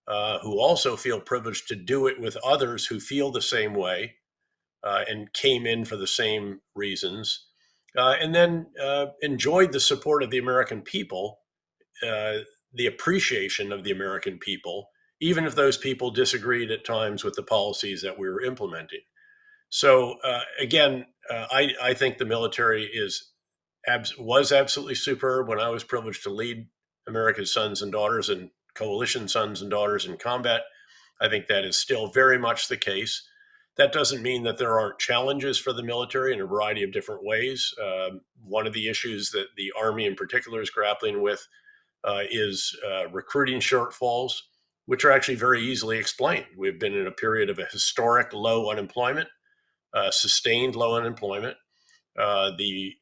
who also feel privileged to do it with others who feel the same way and came in for the same reasons, and then enjoyed the support of the American people, the appreciation of the American people, even if those people disagreed at times with the policies that we were implementing. So again, I think the military was absolutely superb. When I was privileged to lead America's sons and daughters and coalition sons and daughters in combat, I think that is still very much the case. That doesn't mean that there aren't challenges for the military in a variety of different ways. One of the issues that the Army in particular is grappling with is recruiting shortfalls, which are actually very easily explained. We've been in a period of a historic low unemployment, sustained low unemployment. The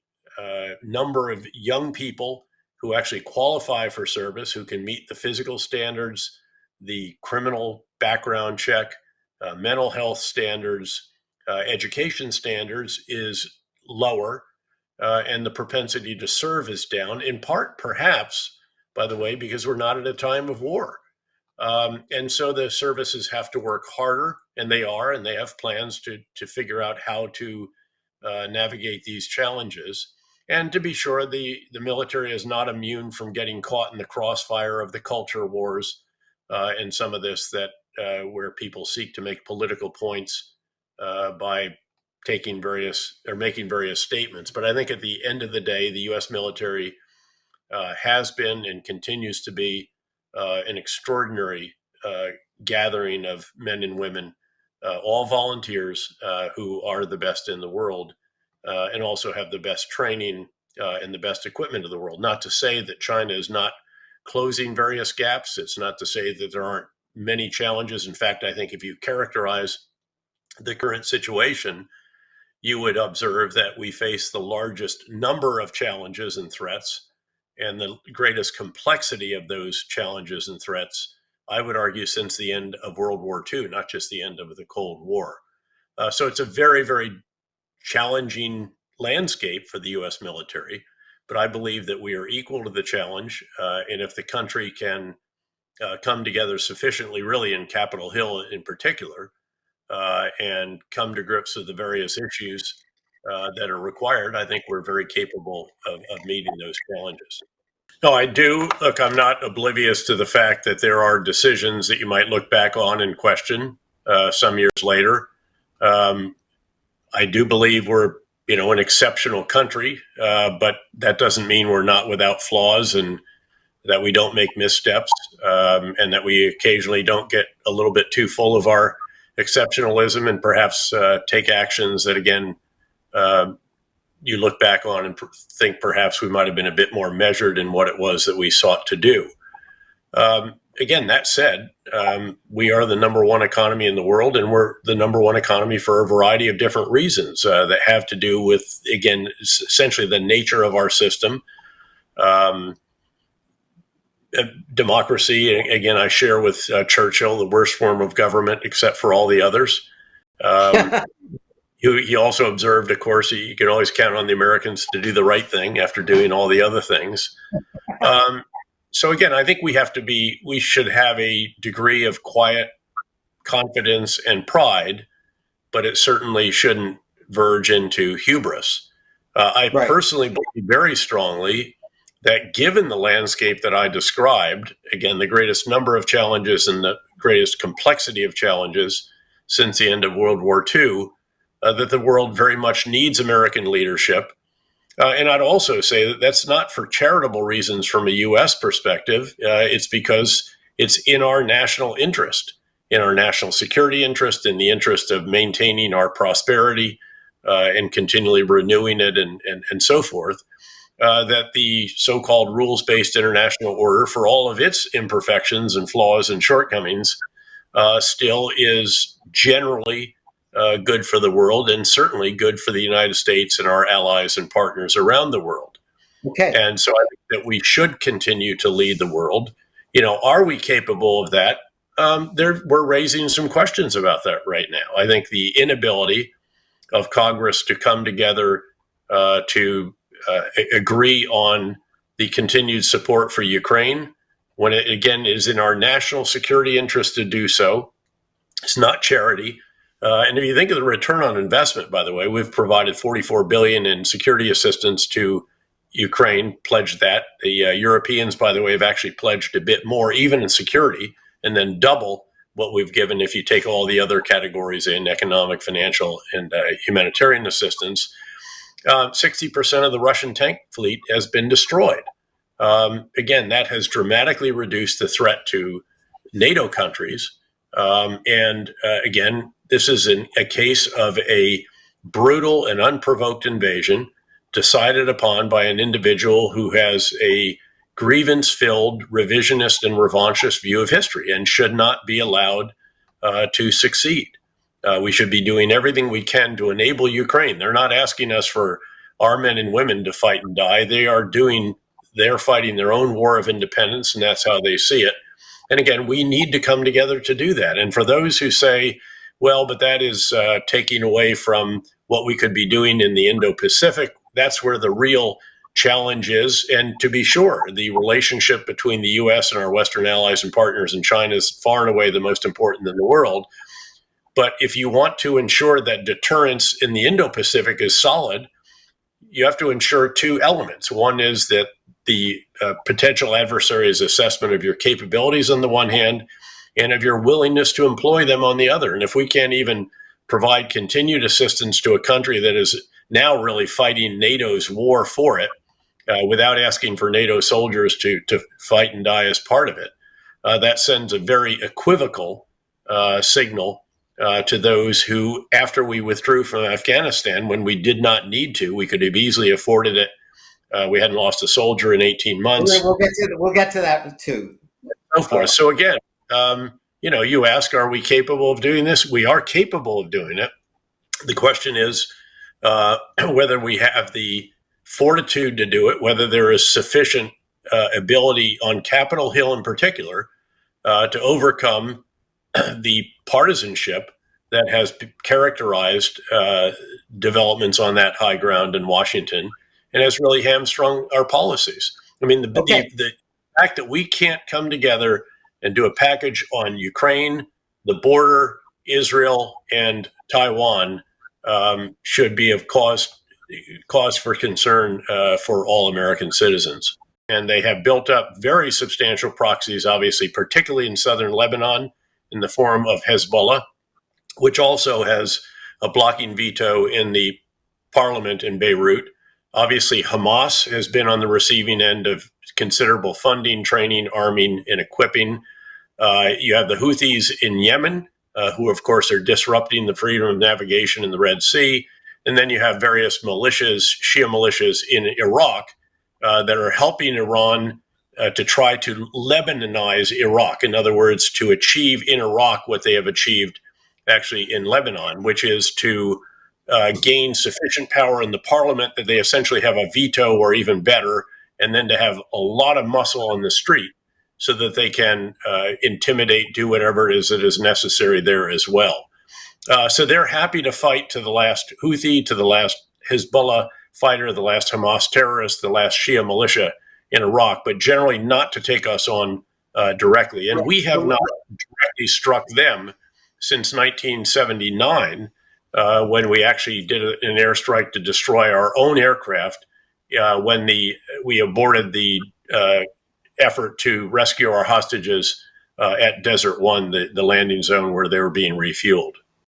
number of young people who actually qualify for service, who can meet the physical standards, the criminal background check, mental health standards, education standards is lower, and the propensity to serve is down, in part, perhaps, by the way, because we're not at a time of war. And so the services have to work harder, and they are, and they have plans to figure out how to navigate these challenges. And to be sure, the military is not immune from getting caught in the crossfire of the culture wars and some of this that where people seek to make political points by making various statements. But I think at the end of the day, the U.S. military has been and continues to be an extraordinary gathering of men and women, all volunteers who are the best in the world and also have the best training and the best equipment of the world. Not to say that China is not closing various gaps. It's not to say that there aren't many challenges. In fact, I think if you characterize the current situation, you would observe that we face the largest number of challenges and threats and the greatest complexity of those challenges and threats, I would argue, since the end of World War II, not just the end of the Cold War. So it's a very, very challenging landscape for the U.S. military, but I believe that we are equal to the challenge. And if the country can come together sufficiently, really in Capitol Hill in particular, and come to grips with the various issues that are required, I think we're very capable of meeting those challenges. No, I do. Look, I'm not oblivious to the fact that there are decisions that you might look back on and question some years later. I do believe we're, an exceptional country, but that doesn't mean we're not without flaws and that we don't make missteps and that we occasionally don't get a little bit too full of our exceptionalism and perhaps take actions that, again, you look back on and think perhaps we might have been a bit more measured in what it was that we sought to do. Again, that said, we are the number one economy in the world, and we're the number one economy for a variety of different reasons that have to do with, again, essentially the nature of our system. Democracy, again, I share with Churchill, the worst form of government except for all the others. He also observed, of course, you can always count on the Americans to do the right thing after doing all the other things. So again, I think we should have a degree of quiet confidence and pride, but it certainly shouldn't verge into hubris. I personally believe very strongly that given the landscape that I described, again, the greatest number of challenges and the greatest complexity of challenges since the end of World War II, that the world very much needs American leadership. And I'd also say that that's not for charitable reasons from a U.S. perspective. It's because it's in our national interest, in our national security interest, in the interest of maintaining our prosperity and continually renewing it and so forth, that the so-called rules-based international order, for all of its imperfections and flaws and shortcomings, still is generally good for the world and certainly good for the United States and our allies and partners around the world. Okay. And so I think that we should continue to lead the world. Are we capable of that? We're raising some questions about that right now. I think the inability of Congress to come together to agree on the continued support for Ukraine when it, again, is in our national security interest to do so. It's not charity. And if you think of the return on investment, by the way, we've provided $44 billion in security assistance to Ukraine, pledged that. The Europeans, by the way, have actually pledged a bit more, even in security, and then double what we've given if you take all the other categories in economic, financial, and humanitarian assistance. 60% of the Russian tank fleet has been destroyed. Again, that has dramatically reduced the threat to NATO countries. Again, this is a case of a brutal and unprovoked invasion decided upon by an individual who has a grievance-filled, revisionist, and revanchist view of history and should not be allowed to succeed. We should be doing everything we can to enable Ukraine. They're not asking us for our men and women to fight and die. They're fighting their own war of independence, and that's how they see it. And again, we need to come together to do that. And for those who say, well, but that is taking away from what we could be doing in the Indo-Pacific, that's where the real challenge is. And to be sure, the relationship between the U.S. and our Western allies and partners in China is far and away the most important in the world. But if you want to ensure that deterrence in the Indo-Pacific is solid, you have to ensure two elements. One is that the potential adversary's assessment of your capabilities on the one hand, and of your willingness to employ them on the other. And if we can't even provide continued assistance to a country that is now really fighting NATO's war for it, without asking for NATO soldiers to fight and die as part of it, that sends a very equivocal signal to those who, after we withdrew from Afghanistan, when we did not need to, we could have easily afforded it. We hadn't lost a soldier in 18 months. We'll get to that too. So forth. So again, you ask, are we capable of doing this? We are capable of doing it. The question is whether we have the fortitude to do it, whether there is sufficient ability on Capitol Hill in particular to overcome the partisanship that has characterized developments on that high ground in Washington and has really hamstrung our policies. I mean, the fact that we can't come together and do a package on Ukraine, the border, Israel, and Taiwan should be of cause for concern for all American citizens. And they have built up very substantial proxies, obviously, particularly in southern Lebanon, in the form of Hezbollah, which also has a blocking veto in the parliament in Beirut. Obviously, Hamas has been on the receiving end of considerable funding, training, arming, and equipping. You have the Houthis in Yemen, who, of course, are disrupting the freedom of navigation in the Red Sea. And then you have various militias, Shia militias in Iraq that are helping Iran to try to Lebanonize Iraq. In other words, to achieve in Iraq what they have achieved actually in Lebanon, which is to gain sufficient power in the parliament that they essentially have a veto or even better, and then to have a lot of muscle on the street so that they can intimidate, do whatever it is that is necessary there as well. So they're happy to fight to the last Houthi, to the last Hezbollah fighter, the last Hamas terrorist, the last Shia militia in Iraq, but generally not to take us on directly. And we have not directly struck them since 1979, when we actually did an airstrike to destroy our own aircraft when we aborted the effort to rescue our hostages at Desert One, the landing zone where they were being refueled.